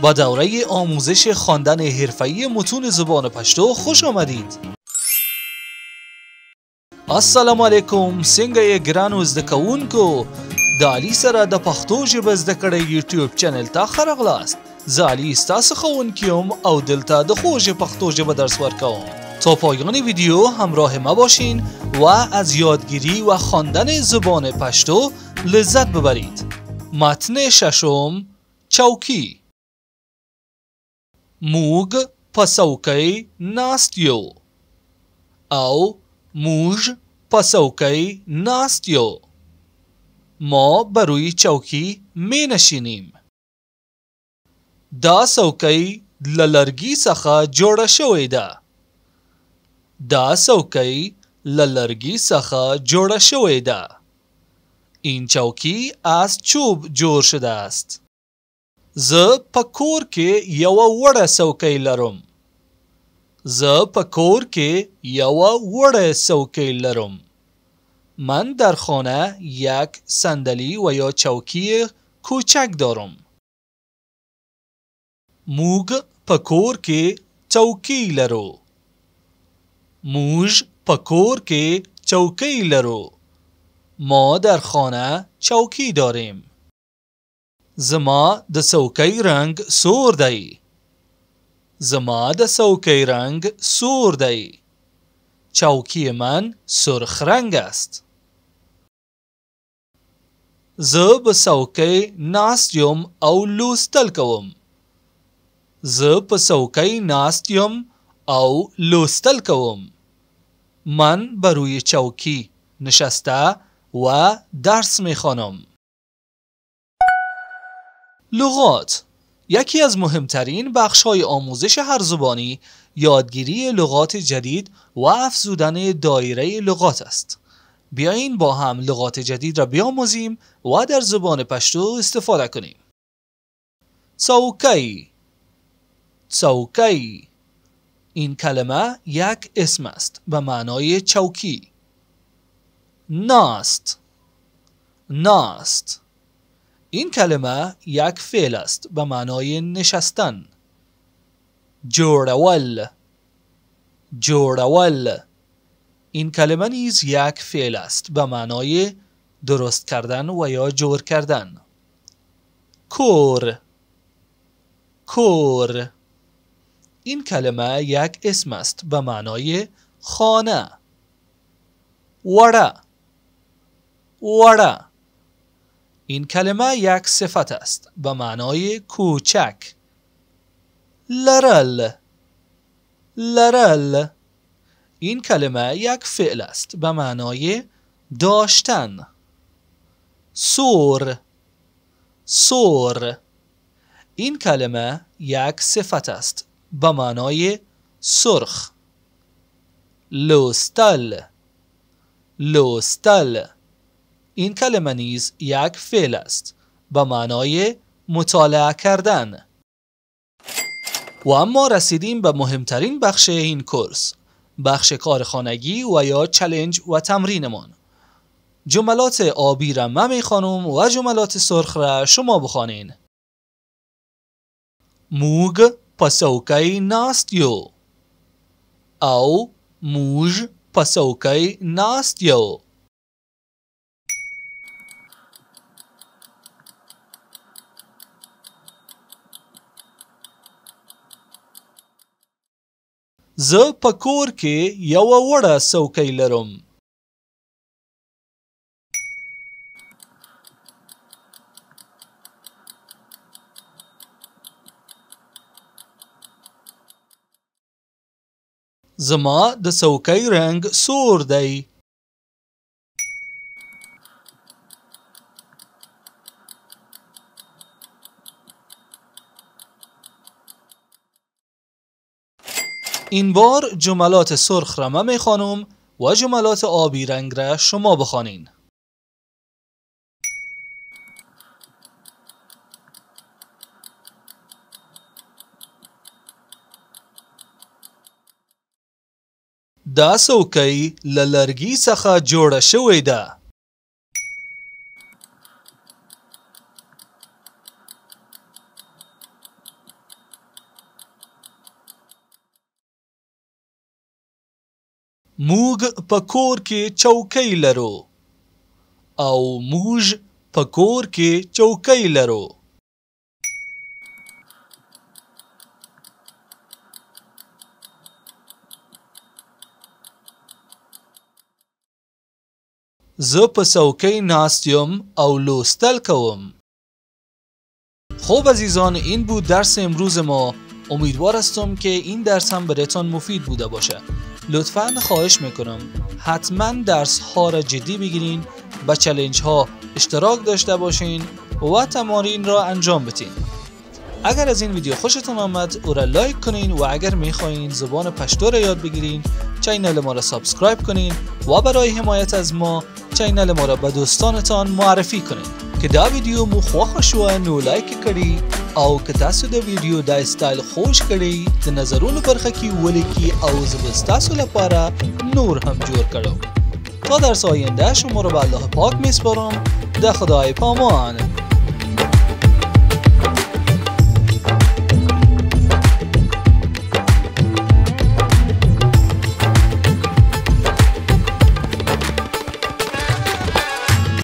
با دوره آموزش خواندن حرفه‌ای متون زبان پشتو خوش آمدید. السلام علیکم. څنګه یې ګرانو زده کوونکو؟ د علي سره د پښتو ژبه زده کړې یوټیوب چینل ته ښه راغلاست. زه علي ستاسو ښوونکی یم او دلته د خوږ پښتو ژبه درس ورکوم. تا پایان ویدیو همراه ما باشین و از یادگیری و خواندن زبان پشتو لذت ببرید. متن ششم، چوکی. موږ په څوکۍ ناست یو او موږ په څوکۍ ناست یو. ما بر روی چوکی می نشینیم. دا څوکۍ له لرګي څخه جوړه شوې ده. دا څوکۍ له لرګي څخه جوړه شوې ده. این چوکی از چوب جوړ شده است. زه په کور کې یوه وړه څوکۍ لرم. زه په کور کې یوه وړه څوکۍ لرم. من در خانه یک صندلی و یا چوکی کوچک دارم. موږ په کور کې چوکۍ لرو. موږ په کور کې چوکۍ لرو. ما در خانه چوکی داریم. زما د څوکۍ رنگ سور دی. زما د څوکۍ رنگ سور دی. چوکی من سرخ رنگ است. زه په څوکۍ ناست یم او لوستل کوم. زه په څوکۍ ناست یم او لوستل کوم. من بر روی چوکی نشسته و درس میخوانم. لغات. یکی از مهمترین بخش‌های آموزش هر زبانی یادگیری لغات جدید و افزودن دایره لغات است. بیایید با هم لغات جدید را بیاموزیم و در زبان پشتو استفاده کنیم. څوکۍ. څوکۍ. این کلمه یک اسم است به معنای چوکی. ناست. ناست. این کلمه یک فعل است به معنای نشستن. جوړول. جوړول. این کلمه نیز یک فعل است به معنای درست کردن و یا جور کردن. کور. کور. این کلمه یک اسم است به معنای خانه. وړه. وړه. این کلمه یک صفت است به معنای کوچک. لرل. لرل. این کلمه یک فعل است به معنای داشتن. سور. سور. این کلمه یک صفت است به معنای سرخ. لوستل. لوستل. این کلمه نیز یک فعل است به معنای مطالعه کردن. و اما رسیدیم به مهمترین بخش این کورس، بخش کارخانگی و یا چالش و تمرینمان. جملات آبی را من میخوانم و جملات سرخ را شما بخوانین. موږ په څوکۍ ناست یو او موږ په څوکۍ ناست یو. زه په کور کې یوه وړه څوکۍ لرم. زما د څوکۍ رنگ سور دی. این بار جملات سرخ را من میخوانم و جملات آبی رنگ را شما بخوانین. دا څوکۍ له لرګي څخه جوړه شوې ده. موږ په کور کې چوکۍ لرو. او موږ په کور کې چوکۍ لرو. زه په څوکۍ ناست یم او لوستل کوم. خب عزیزان، این بود درس امروز ما. امیدوار هستم که این درس هم برایتان مفید بوده باشه. لطفاً خواهش میکنم حتما درس ها را جدی بگیرین، با چالش ها اشتراک داشته باشین و تمارین را انجام بدین. اگر از این ویدیو خوشتون آمد او را لایک کنین و اگر میخواین زبان پشتو را یاد بگیرین چینل ما را سابسکرایب کنین و برای حمایت از ما چینل ما را به دوستانتان معرفی کنین. که دا ویدیو مو خوښ شوه نو لایک کړئ او که تاسو د ویدیو دا سټایل خوښ کړئ د نظرونو برخه کې ولیکئ او زه به ستاسو لپاره نور هم جور کړم. تا درس آینده شما رو به الله پاک میسپارم. ده خدای پامان.